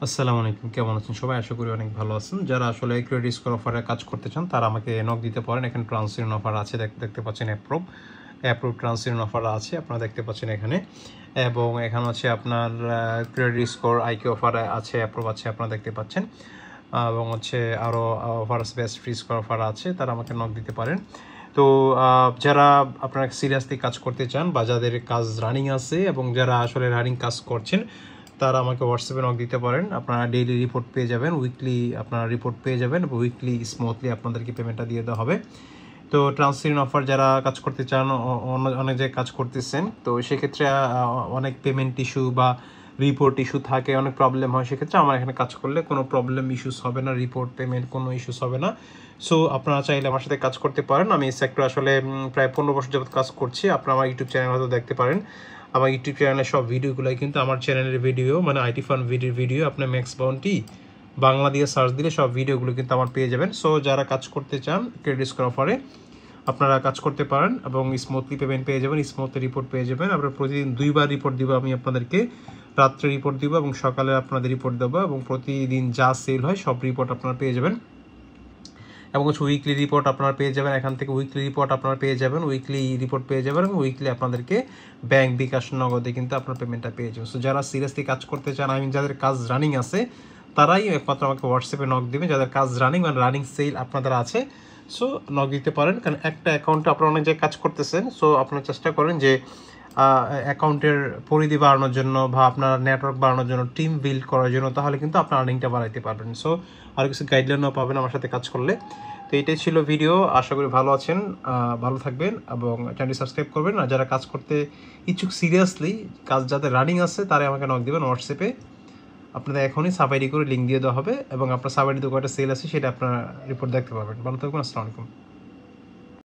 আসসালামু আলাইকুম, কেমন আছেন সবাই? আশা করি অনেক ভালো আছেন। যারা আসলে ক্রেডিট স্কোর অফারে কাজ করতে চান তারা আমাকে নক দিতে পারেন। এখানে ট্রান্সফার অফার আছে, দেখতে পাচ্ছেন অ্যাপ্রুভ ট্রান্সফার অফার আছে, আপনারা দেখতে পাচ্ছেন এখানে। এবং এখানে হচ্ছে আপনার ক্রেডিট স্কোর আইকিউ অফার আছে, অ্যাপ্রুভ আছে, আপনারা দেখতে পাচ্ছেন। এবং হচ্ছে আরও অফার আছে, বেস্ট ফ্রি স্কোর অফার আছে, তারা আমাকে নক দিতে পারেন। তো যারা আপনারা সিরিয়াসলি কাজ করতে চান বা যাদের কাজ রানিং আছে এবং যারা আসলে রানিং কাজ করছেন তারা আমাকে হোয়াটসঅ্যাপে নক দিতে পারেন। আপনারা ডেইলি রিপোর্ট পেয়ে যাবেন, উইকলি আপনারা রিপোর্ট পেয়ে যাবেন, উইকলি স্মুথলি আপনাদেরকে পেমেন্টটা দিয়ে দেওয়া হবে। তো ট্রান্সফার অফার যারা কাজ করতে চান, অনেক জায়গায় কাজ করতেছেন, তো সেক্ষেত্রে অনেক পেমেন্ট ইস্যু বা রিপোর্ট ইস্যু থাকে, অনেক প্রবলেম হয়। সেক্ষেত্রে আমার এখানে কাজ করলে কোনো প্রবলেম ইস্যুস হবে না, রিপোর্ট পেমেন্ট কোনো ইস্যুস হবে না। সো আপনারা চাইলে আমার সাথে কাজ করতে পারেন। আমি এই সেক্টর আসলে প্রায় 15 বছর যাবত কাজ করছি। আপনারা আমার ইউটিউব চ্যানেল হয়তো দেখতে পারেন। আমার ইউটিউব চ্যানেলের সব ভিডিওগুলোই কিন্তু আমার চ্যানেলের ভিডিও, মানে আইটি ফান্ড ভিডিও আপনার ম্যাক্স বাউন্টি বাংলা দিয়ে সার্চ দিলে সব ভিডিওগুলো কিন্তু আমার পেয়ে যাবেন। সো যারা কাজ করতে চান ক্রেডিট স্কোর অফারে আপনারা কাজ করতে পারেন এবং স্মুথলি পেমেন্ট পেয়ে যাবেন, স্মুথলি রিপোর্ট পেয়ে যাবেন। আমরা প্রতিদিন 2বার রিপোর্ট দিব, আমি আপনাদেরকে রাত্রে রিপোর্ট দিব এবং সকালে আপনাদের রিপোর্ট দেবো, এবং প্রতিদিন যা সেল হয় সব রিপোর্ট আপনারা পেয়ে যাবেন। এবং হচ্ছে উইকলি রিপোর্ট আপনারা পেয়ে যাবেন, এখান থেকে উইকলি রিপোর্ট আপনারা পেয়ে যাবেন, উইকলি রিপোর্ট পেয়ে যাবেন এবং উইকলি আপনাদেরকে ব্যাংক বিকাশ নগদে কিন্তু আপনার পেমেন্টটা পেয়ে যাবেন। সো যারা সিরিয়াসলি কাজ করতে চান, যাদের কাজ রানিং আছে তারাই একমাত্র আমাকে হোয়াটসঅ্যাপে নক দেবেন। যাদের কাজ রানিং মানে রানিং সেল আপনাদের আছে, সো নক দিতে পারেন। কারণ একটা অ্যাকাউন্টে আপনারা অনেক জায়গায় কাজ করতেছেন, সো আপনারা চেষ্টা করেন যে অ্যাকাউন্টের পরিধি বাড়ানোর জন্য বা আপনার নেটওয়ার্ক বাড়ানোর জন্য, টিম বিল্ড করার জন্য, তাহলে কিন্তু আপনার আর্নিংটা বাড়াইতে পারবেন। সো আর কিছু গাইডলাইনও পাবেন আমার সাথে কাজ করলে। তো এটাই ছিল ভিডিও, আশা করি ভালো আছেন, ভালো থাকবেন এবং চ্যানেলটি সাবস্ক্রাইব করবেন। আর যারা কাজ করতে ইচ্ছুক সিরিয়াসলি, কাজ যাদের রানিং আছে তারাই আমাকে নক দেবেন হোয়াটসঅ্যাপে। আপনাদের এখনই সাফাইডি করে লিঙ্ক দিয়ে দেওয়া হবে এবং আপনার সাফাইডি কয়টা সেল আছে সেটা আপনারা রিপোর্ট দেখতে পাবেন। ভালো থাকবেন, আসসালামু আলাইকুম।